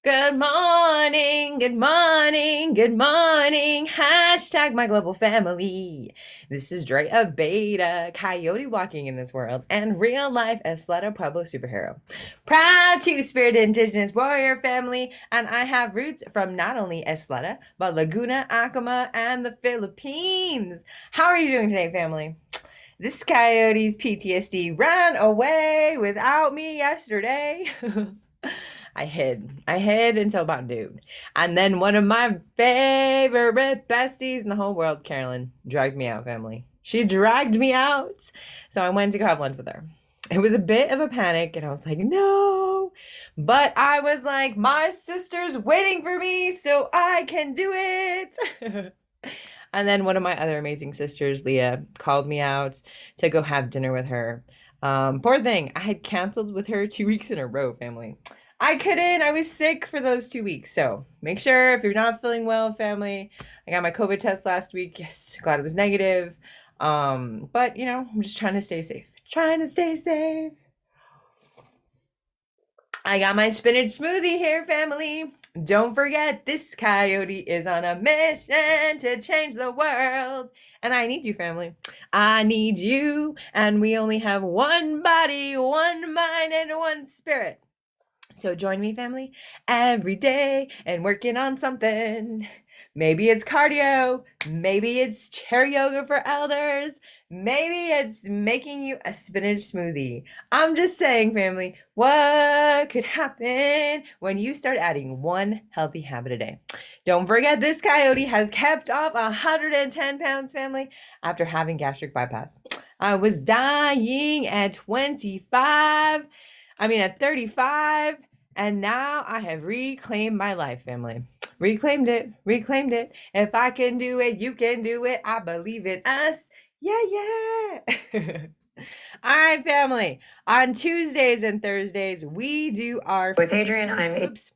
Good morning, good morning, good morning. Hashtag my global family. This is Dre, a beta coyote walking in this world and real life Esleta Pueblo superhero. Proud two-spirit indigenous warrior family, and I have roots from not only Esleta, but Laguna, Acoma, and the Philippines. How are you doing today, family? This coyote's PTSD ran away without me yesterday. I hid. I hid until about noon. And then one of my favorite besties in the whole world, Carolyn, dragged me out, family. She dragged me out. So I went to go have lunch with her. It was a bit of a panic, and I was like, no. But I was like, my sister's waiting for me, so I can do it. And then one of my other amazing sisters, Leah, called me out to go have dinner with her. Poor thing, I had canceled with her 2 weeks in a row, family. I couldn't. I was sick for those 2 weeks. So make sure if you're not feeling well, family. I got my COVID test last week. Yes, glad it was negative. But I'm just trying to stay safe. Trying to stay safe. I got my spinach smoothie here, family. Don't forget, this coyote is on a mission to change the world. And I need you, family. I need you. And we only have one body, one mind, and one spirit. So join me, family, every day and working on something. Maybe it's cardio, maybe it's chair yoga for elders, maybe it's making you a spinach smoothie. I'm just saying, family, what could happen when you start adding one healthy habit a day? Don't forget, this coyote has kept off 110 pounds, family, after having gastric bypass. I was dying at 25. At 35, and now I have reclaimed my life, family. Reclaimed it, reclaimed it. If I can do it, you can do it. I believe in us. Yeah, yeah. All right, family. On Tuesdays and Thursdays, we do our with Adriene.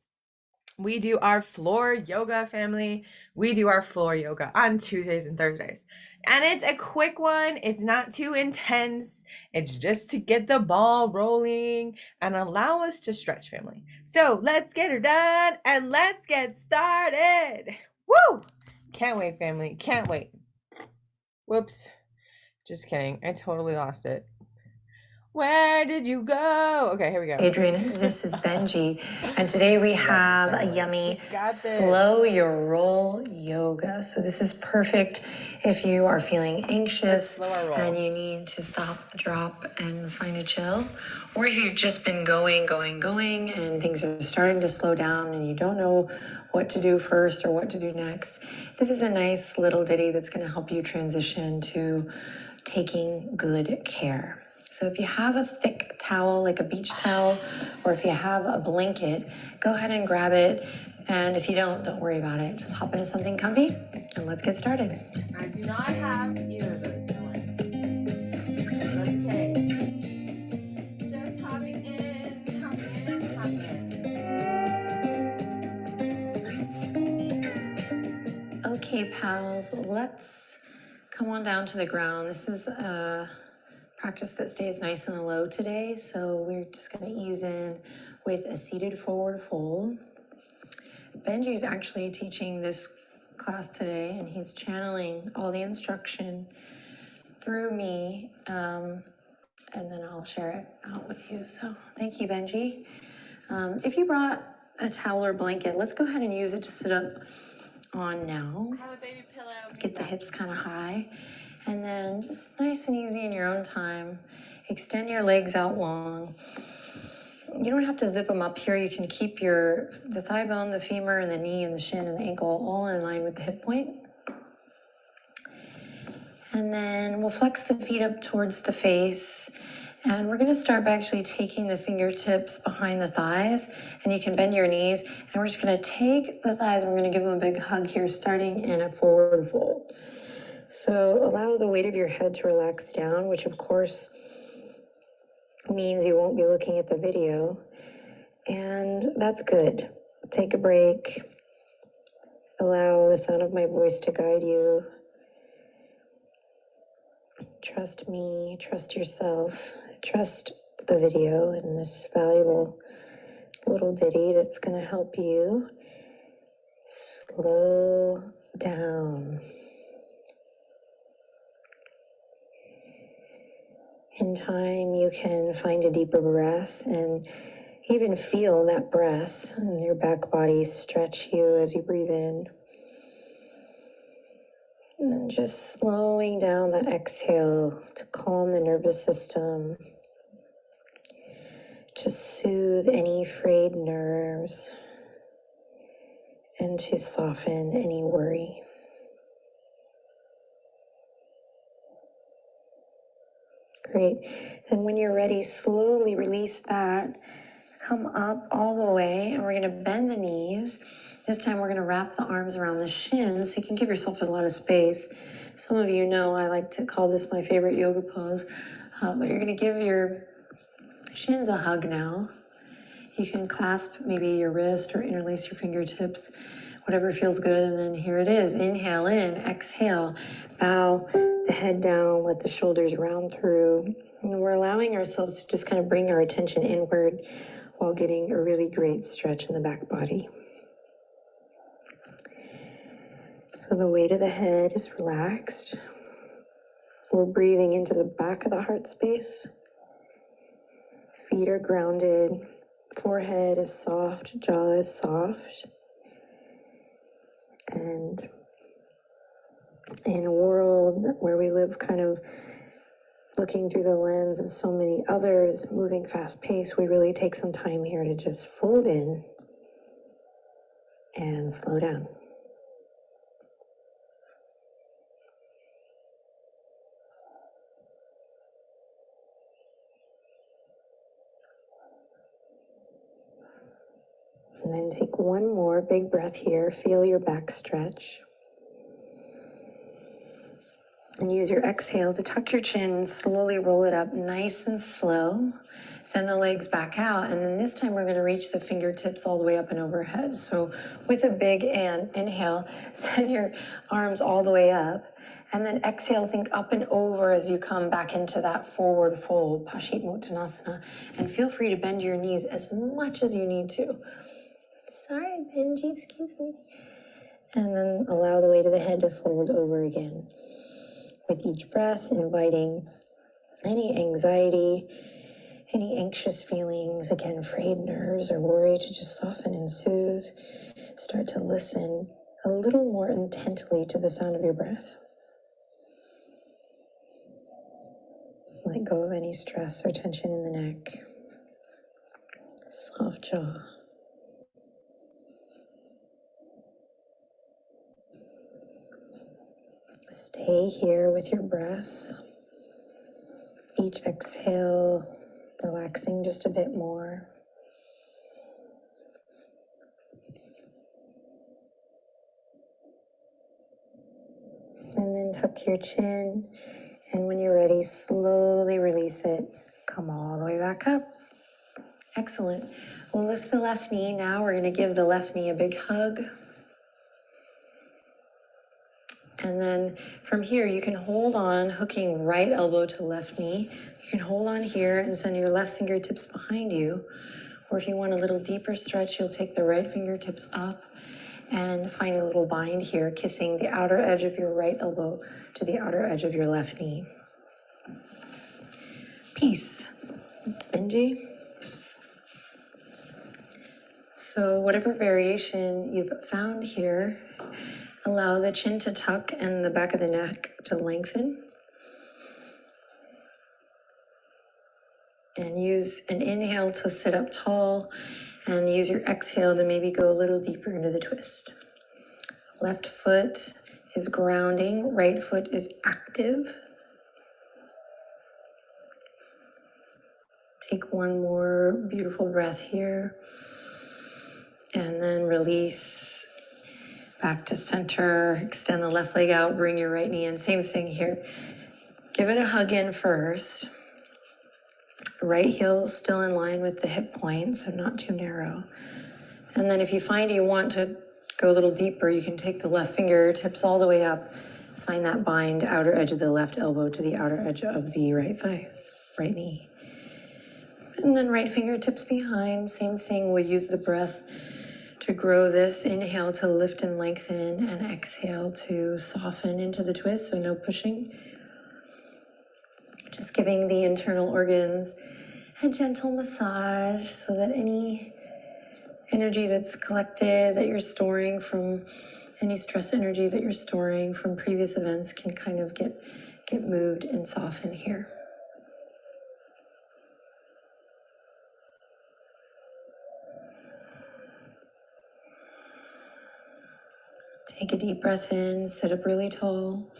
We do our floor yoga, family. We do our floor yoga on Tuesdays and Thursdays. And it's a quick one. It's not too intense. It's just to get the ball rolling and allow us to stretch, family. So let's get her done and let's get started. Woo! Can't wait, family. Can't wait. Whoops. Just kidding. I totally lost it. Where did you go? Okay, here we go. Adriene, this is Benji, and today we have a yummy slow your roll yoga. So this is perfect if you are feeling anxious and you need to stop, drop, and find a chill, or if you've just been going, and things are starting to slow down and you don't know what to do first or what to do next. This is a nice little ditty that's going to help you transition to taking good care. So if you have a thick towel, like a beach towel, or if you have a blanket, go ahead and grab it. And if you don't worry about it. Just hop into something comfy and let's get started. I do not have either of those, family. That's okay. Just hopping in, hopping in, hopping in. Okay, pals, let's come on down to the ground. This is a practice that stays nice and low today, so we're just going to ease in with a seated forward fold. Benji's actually teaching this class today, and he's channeling all the instruction through me, and then I'll share it out with you. So thank you, Benji. If you brought a towel or blanket, let's go ahead and use it to sit up on now. Have a baby pillow. Get the hips kind of high. And then just nice and easy in your own time, extend your legs out long. You don't have to zip them up here. You can keep the thigh bone, the femur, and the knee, and the shin, and the ankle all in line with the hip point. And then we'll flex the feet up towards the face. And we're going to start by actually taking the fingertips behind the thighs. And you can bend your knees. And we're just going to take the thighs and we're going to give them a big hug here, starting in a forward fold. So allow the weight of your head to relax down, which of course means you won't be looking at the video. And that's good. Take a break. Allow the sound of my voice to guide you. Trust me, trust yourself, trust the video and this valuable little ditty that's going to help you slow down. In time, you can find a deeper breath and even feel that breath and your back body stretch you as you breathe in. And then just slowing down that exhale to calm the nervous system, to soothe any frayed nerves, and to soften any worry. Great. And when you're ready, slowly release that. Come up all the way, and we're going to bend the knees. This time we're going to wrap the arms around the shins so you can give yourself a lot of space. Some of you know I like to call this my favorite yoga pose, but you're going to give your shins a hug now. You can clasp maybe your wrist or interlace your fingertips, whatever feels good, and then here it is. Inhale in, exhale, bow the head down, let the shoulders round through. And we're allowing ourselves to just kind of bring our attention inward while getting a really great stretch in the back body. So the weight of the head is relaxed. We're breathing into the back of the heart space. Feet are grounded. Forehead is soft. Jaw is soft. And in a world where we live kind of looking through the lens of so many others, moving fast pace, we really take some time here to just fold in and slow down. And then take one more big breath here. Feel your back stretch. And use your exhale to tuck your chin and slowly roll it up nice and slow. Send the legs back out. And then this time we're going to reach the fingertips all the way up and overhead. So with a big inhale, send your arms all the way up. And then exhale, think up and over as you come back into that forward fold, Paschimottanasana. And feel free to bend your knees as much as you need to. Sorry, Benji, excuse me. And then allow the weight of the head to fold over again. With each breath, inviting any anxiety, any anxious feelings, again, frayed nerves or worry to just soften and soothe. Start to listen a little more intently to the sound of your breath. Let go of any stress or tension in the neck. Soft jaw. Stay here with your breath. Each exhale, relaxing just a bit more. And then tuck your chin. And when you're ready, slowly release it. Come all the way back up. Excellent. We'll lift the left knee now. We're going to give the left knee a big hug. And then from here, you can hold on, hooking right elbow to left knee. You can hold on here and send your left fingertips behind you. Or if you want a little deeper stretch, you'll take the right fingertips up and find a little bind here, kissing the outer edge of your right elbow to the outer edge of your left knee. Peace. Benji. So whatever variation you've found here, allow the chin to tuck and the back of the neck to lengthen. And use an inhale to sit up tall and use your exhale to maybe go a little deeper into the twist. Left foot is grounding, right foot is active. Take one more beautiful breath here. And then release back to center. Extend the left leg out, bring your right knee in. Same thing here. Give it a hug in first. Right heel still in line with the hip point, so not too narrow. And then if you find you want to go a little deeper, you can take the left fingertips all the way up. Find that bind, outer edge of the left elbow to the outer edge of the right thigh, right knee. And then right fingertips behind, same thing. We'll use the breath to grow this. Inhale to lift and lengthen, and exhale to soften into the twist, so no pushing. Just giving the internal organs a gentle massage so that any energy that's collected, that you're storing from any stress energy that you're storing from previous events can kind of get moved and softened here. Take a deep breath in, sit up really tall.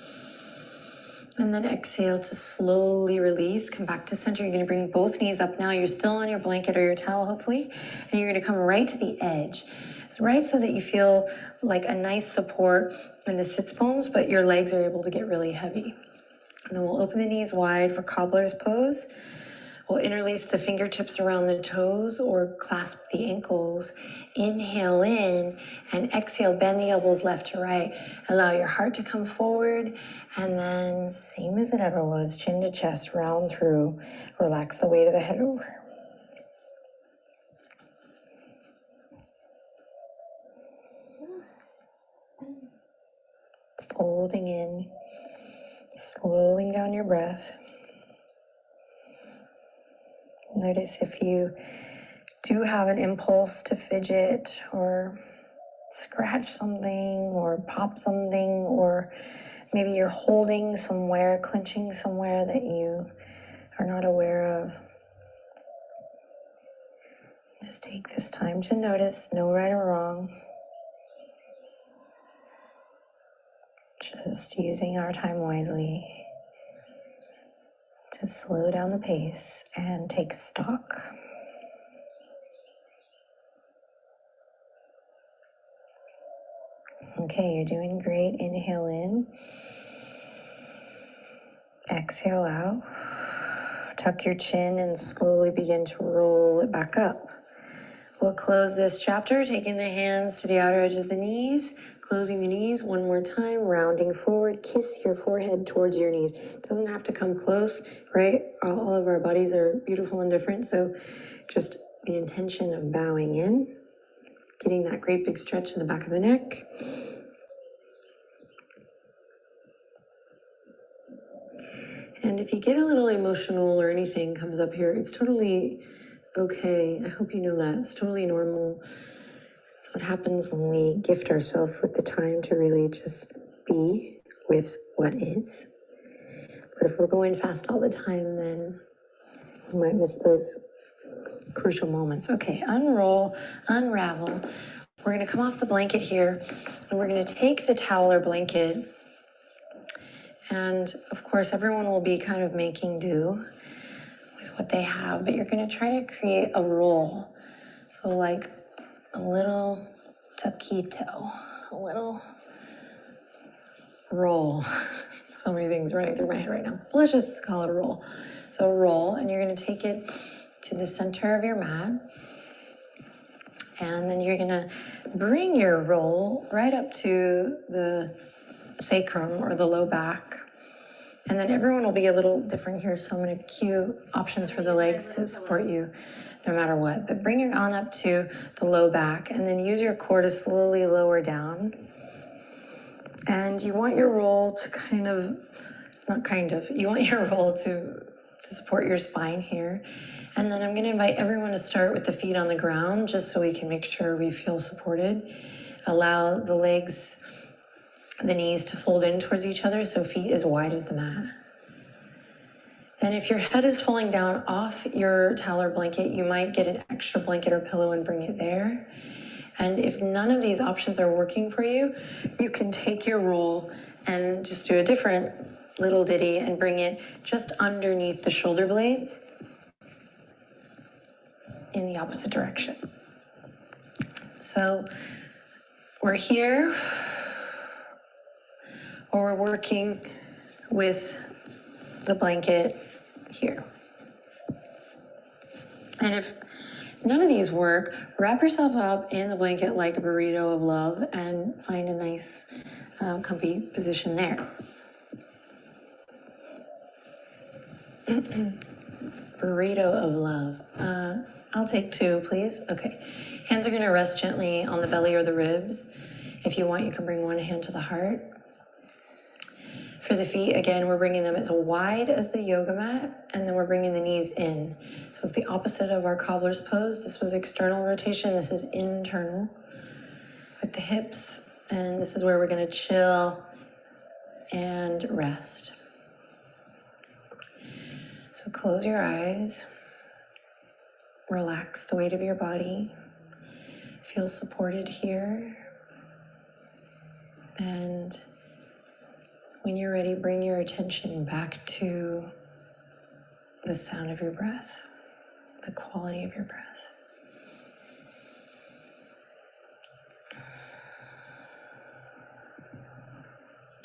And then exhale to slowly release. Come back to center. You're going to bring both knees up now. You're still on your blanket or your towel, hopefully. And you're going to come right to the edge. Right so that you feel like a nice support in the sits bones, but your legs are able to get really heavy. And then we'll open the knees wide for cobbler's pose. We'll interlace the fingertips around the toes or clasp the ankles. Inhale in and exhale, bend the elbows left to right. Allow your heart to come forward, and then same as it ever was, chin to chest, round through. Relax the weight of the head over. Folding in, slowing down your breath. Notice if you do have an impulse to fidget or scratch something or pop something, or maybe you're holding somewhere, clenching somewhere that you are not aware of. Just take this time to notice, no right or wrong. Just using our time wisely to slow down the pace and take stock. Okay, you're doing great. Inhale in. Exhale out. Tuck your chin and slowly begin to roll it back up. We'll close this chapter, taking the hands to the outer edge of the knees, closing the knees one more time, rounding forward, kiss your forehead towards your knees. It doesn't have to come close, right? All of our bodies are beautiful and different, so just the intention of bowing in, getting that great big stretch in the back of the neck. And if you get a little emotional or anything comes up here, it's totally okay. I hope you know that. It's totally normal. It's what happens when we gift ourselves with the time to really just be with what is. But if we're going fast all the time, then we might miss those crucial moments. Okay, unroll, unravel. We're going to come off the blanket here, and we're going to take the towel or blanket. And of course, everyone will be kind of making do with what they have, but you're going to try to create a roll. So like a little taquito, a little roll. So many things running through my head right now. Let's just call it a roll. So a roll, and you're going to take it to the center of your mat. And then you're going to bring your roll right up to the sacrum or the low back. And then everyone will be a little different here, so I'm going to cue options for the legs to support you no matter what. But bring it on up to the low back, and then use your core to slowly lower down. And you want your roll to you want your roll to support your spine here. And then I'm going to invite everyone to start with the feet on the ground, just so we can make sure we feel supported. Allow the legs, the knees to fold in towards each other, so feet as wide as the mat. Then if your head is falling down off your towel or blanket, you might get an extra blanket or pillow and bring it there. And if none of these options are working for you, you can take your roll and just do a different little ditty and bring it just underneath the shoulder blades in the opposite direction. So we're here, or we're working with the blanket here. And if none of these work, wrap yourself up in the blanket like a burrito of love and find a nice, comfy position there. burrito of love. I'll take 2, please. Okay. Hands are going to rest gently on the belly or the ribs. If you want, you can bring one hand to the heart. For the feet, again, we're bringing them as wide as the yoga mat, and then we're bringing the knees in. So it's the opposite of our cobbler's pose. This was external rotation. This is internal with the hips. And this is where we're going to chill and rest. So close your eyes. Relax the weight of your body. Feel supported here. And when you're ready, bring your attention back to the sound of your breath, the quality of your breath.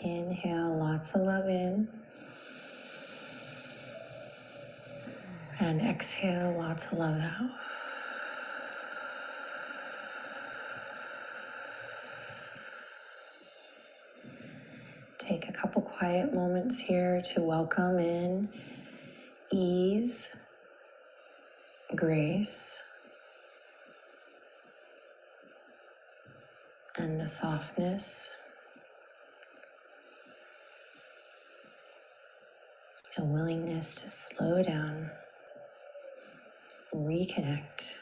Inhale lots of love in. And exhale lots of love out. Take a couple quiet moments here to welcome in ease, grace, and a softness, a willingness to slow down, reconnect.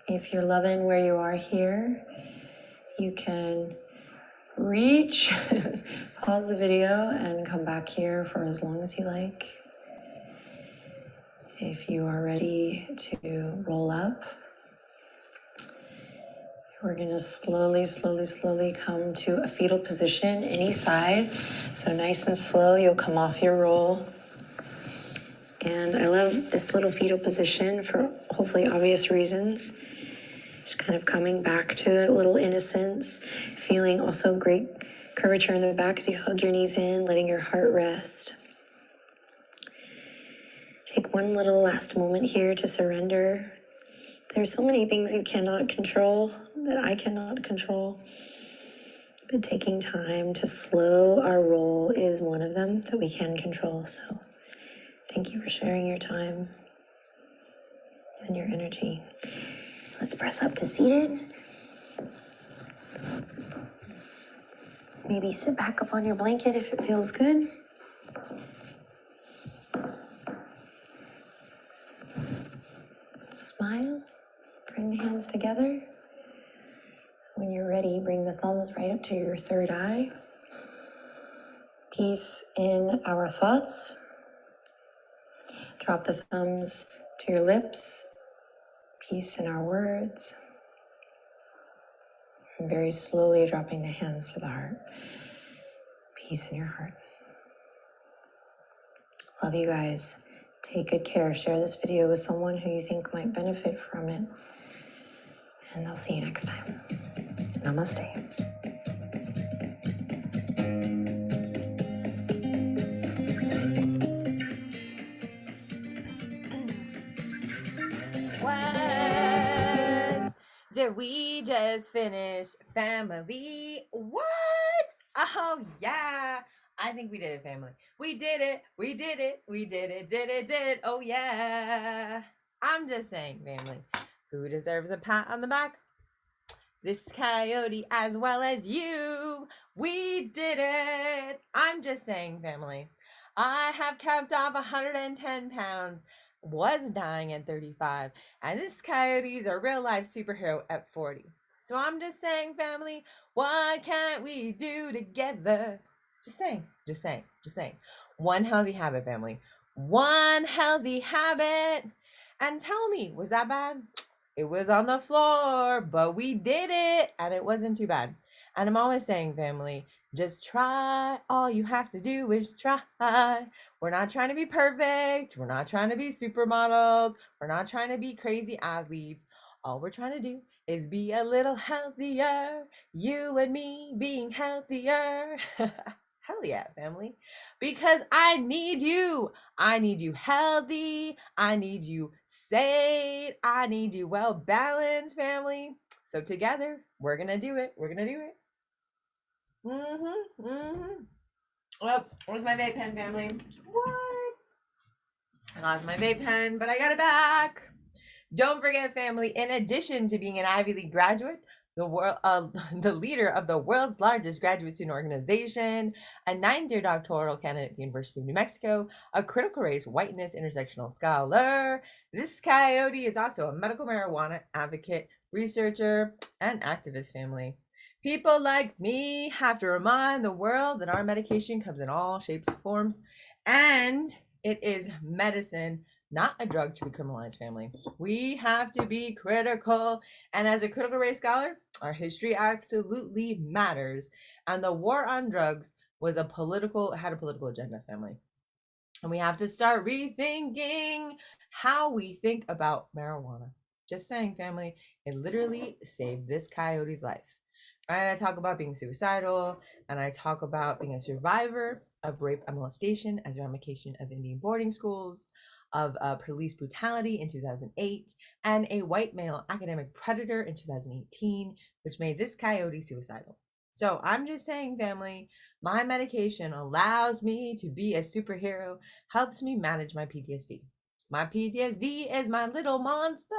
If you're loving where you are here, you can reach, pause the video, and come back here for as long as you like. If you are ready to roll up, we're going to slowly, slowly, slowly come to a fetal position, any side. So nice and slow, you'll come off your roll. And I love this little fetal position for hopefully obvious reasons. Just kind of coming back to a little innocence, feeling also great curvature in the back as you hug your knees in, letting your heart rest. Take one little last moment here to surrender. There's so many things you cannot control that I cannot control. But taking time to slow our roll is one of them that we can control. So thank you for sharing your time and your energy. Let's press up to seated. Maybe sit back up on your blanket if it feels good. Smile. Bring the hands together. When you're ready, bring the thumbs right up to your third eye. Peace in our thoughts. Drop the thumbs to your lips. Peace in our words. And very slowly dropping the hands to the heart. Peace in your heart. Love you guys. Take good care. Share this video with someone who you think might benefit from it. And I'll see you next time. Namaste. What did we just finish, family? What? Oh, yeah. I think we did it, family. We did it. We did it. We did it. Did it. Oh, yeah. I'm just saying, family. Who deserves a pat on the back? This coyote as well as you. We did it. I'm just saying, family. I have kept off 110 pounds. Was dying at 35. And this coyote is a real life superhero at 40. So I'm just saying, family, what can't we do together? Just saying, just saying, just saying. One healthy habit, family. One healthy habit. And tell me, was that bad? It was on the floor, but we did it, and it wasn't too bad. And I'm always saying, family, just try. All you have to do is try. We're not trying to be perfect. We're not trying to be supermodels. We're not trying to be crazy athletes. All we're trying to do is be a little healthier. You and me being healthier. Hell yeah, family. Because I need you. I need you healthy. I need you sane. I need you well balanced, family. So together, we're going to do it. We're going to do it. Well, where's my vape pen, family? What? I lost my vape pen, but I got it back. Don't forget, family, in addition to being an Ivy League graduate, the leader of the world's largest graduate student organization, a ninth-year doctoral candidate at the University of New Mexico, a critical race whiteness intersectional scholar, this coyote is also a medical marijuana advocate, researcher, and activist, family. People like me have to remind the world that our medication comes in all shapes and forms, and it is medicine, not a drug to be criminalized, family. We have to be critical. And as a critical race scholar, our history absolutely matters. And the war on drugs had a political agenda, family. And we have to start rethinking how we think about marijuana. Just saying, family, it literally saved this coyote's life. Right? I talk about being suicidal, and I talk about being a survivor of rape and molestation as a ramification of Indian boarding schools, of police brutality in 2008, and a white male academic predator in 2018, which made this coyote suicidal. So I'm just saying, family, my medication allows me to be a superhero, helps me manage my PTSD. My PTSD is my little monster.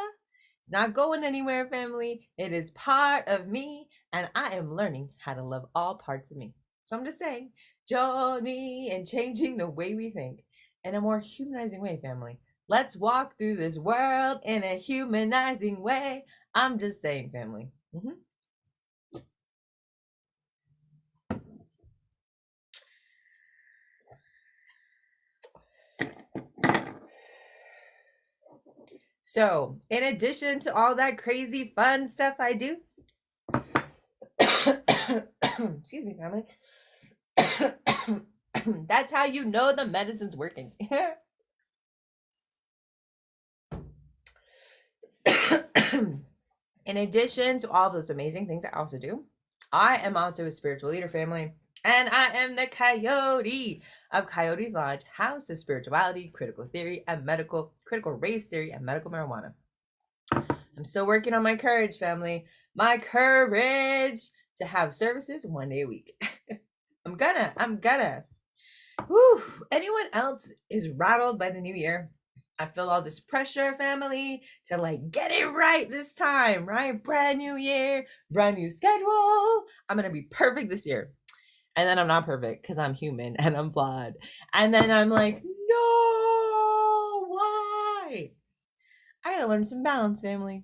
It's not going anywhere, family. It is part of me, and I am learning how to love all parts of me. So I'm just saying, join me in changing the way we think in a more humanizing way, family. Let's walk through this world in a humanizing way. I'm just saying, family. So, in addition to all that crazy fun stuff I do, excuse me, family. That's how you know the medicine's working. In addition to all those amazing things I also do, I am also a spiritual leader, family. And I am the coyote of Coyote's Lodge, House of Spirituality, Critical Theory, and Critical Race Theory, and Medical Marijuana. I'm still working on my courage, family. My courage to have services one day a week. I'm gonna. Whew. Anyone else is rattled by the new year? I feel all this pressure, family, to like get it right this time, right? Brand new year, brand new schedule. I'm gonna be perfect this year. And then I'm not perfect because I'm human and I'm flawed. And then I'm like, no, why? I gotta learn some balance, family.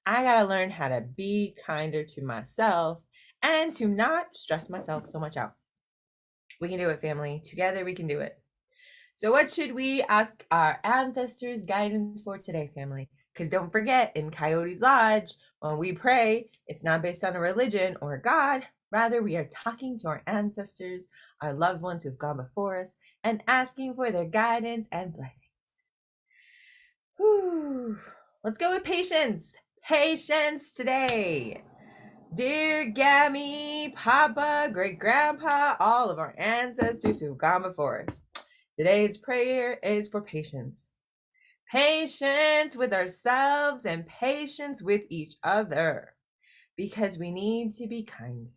I gotta learn how to be kinder to myself and to not stress myself so much out. We can do it, family. Together we can do it. So, what should we ask our ancestors' guidance for today, family? Because don't forget, in Coyote's Lodge, when we pray, it's not based on a religion or a God. Rather, we are talking to our ancestors, our loved ones who've gone before us, and asking for their guidance and blessings. Whew. Let's go with patience. Patience today. Dear Gammy, Papa, Great Grandpa, all of our ancestors who've gone before us. Today's prayer is for patience. Patience with ourselves and patience with each other. Because we need to be kind.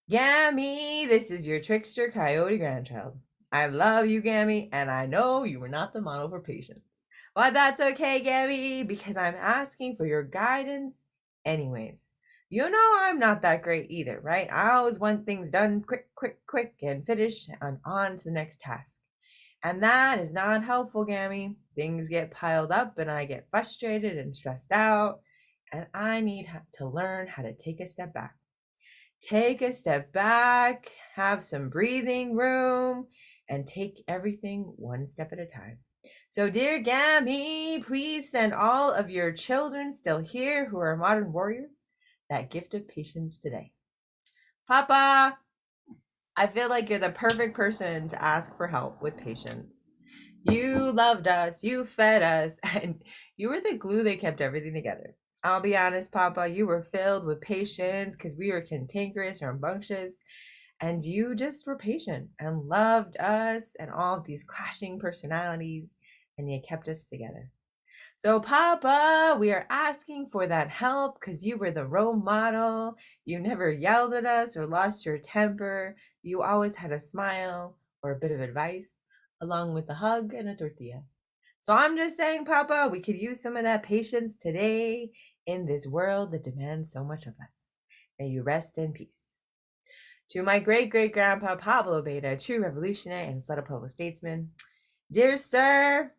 Gammy, this is your trickster coyote grandchild. I love you, Gammy, and I know you were not the model for patience. But that's okay, Gammy, because I'm asking for your guidance anyways. You know I'm not that great either, right? I always want things done quick, and finish and on to the next task. And that is not helpful, Gammy. Things get piled up and I get frustrated and stressed out. And I need to learn how to take a step back. Take a step back, have some breathing room, and take everything one step at a time. So, dear Gammy, please send all of your children still here who are modern warriors that gift of patience today. Papa, I feel like you're the perfect person to ask for help with patience. You loved us, you fed us, and you were the glue that kept everything together. I'll be honest, Papa, you were filled with patience because we were cantankerous or rambunctious, and you just were patient and loved us and all of these clashing personalities, and you kept us together. So, Papa, we are asking for that help because you were the role model. You never yelled at us or lost your temper. You always had a smile or a bit of advice, along with a hug and a tortilla. So, I'm just saying, Papa, we could use some of that patience today in this world that demands so much of us. May you rest in peace. To my great great grandpa Pablo Beta, true revolutionary and Pueblo statesman, dear sir,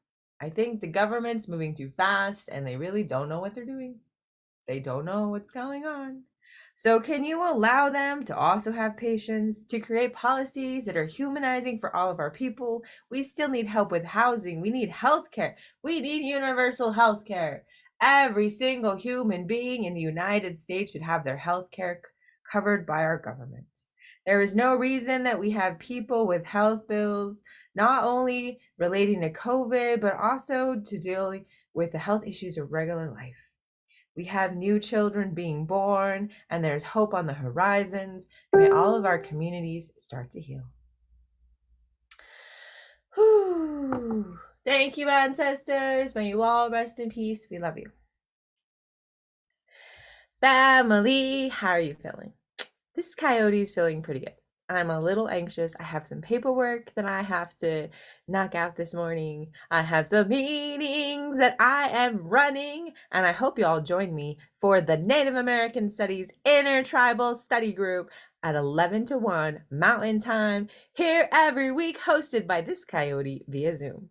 I think the government's moving too fast and they really don't know what they're doing. They don't know what's going on. So, can you allow them to also have patience to create policies that are humanizing for all of our people? We still need help with housing. We need healthcare. We need universal healthcare. Every single human being in the United States should have their healthcare covered by our government. There is no reason that we have people with health bills, not only relating to COVID, but also to dealing with the health issues of regular life. We have new children being born, and there's hope on the horizons. May all of our communities start to heal. Whew. Thank you, ancestors. May you all rest in peace. We love you. Family, how are you feeling? This coyote's feeling pretty good. I'm a little anxious. I have some paperwork that I have to knock out this morning. I have some meetings that I am running, and I hope you all join me for the Native American Studies Intertribal Study Group at 11 to 1 Mountain Time, here every week, hosted by this coyote via Zoom.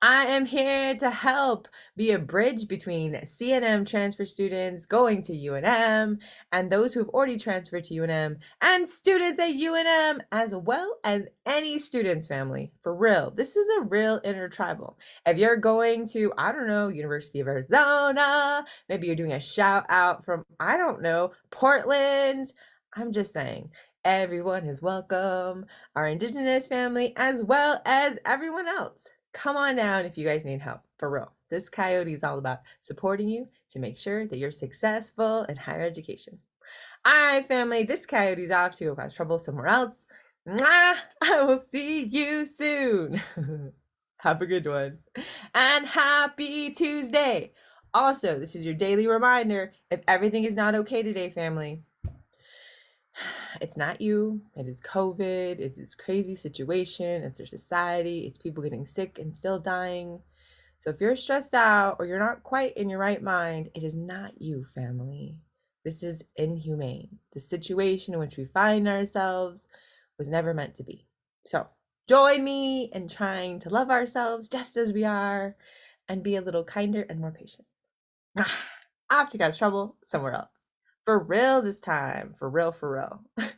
I am here to help be a bridge between CNM transfer students going to UNM and those who have already transferred to UNM and students at UNM, as well as any student's family. For real, this is a real intertribal. If you're going to, I don't know, University of Arizona, maybe you're doing a shout out from, I don't know, Portland. I'm just saying, everyone is welcome, our Indigenous family, as well as everyone else. Come on down if you guys need help, for real. This coyote is all about supporting you to make sure that you're successful in higher education. All right, family, this coyote's off to cause trouble somewhere else. Mwah! I will see you soon. Have a good one. And happy Tuesday. Also, this is your daily reminder, if everything is not okay today, family, it's not you. It is COVID. It is crazy situation. It's our society. It's people getting sick and still dying. So if you're stressed out or you're not quite in your right mind, it is not you, family. This is inhumane. The situation in which we find ourselves was never meant to be. So join me in trying to love ourselves just as we are and be a little kinder and more patient. I have to cause trouble somewhere else. For real this time. For real, for real.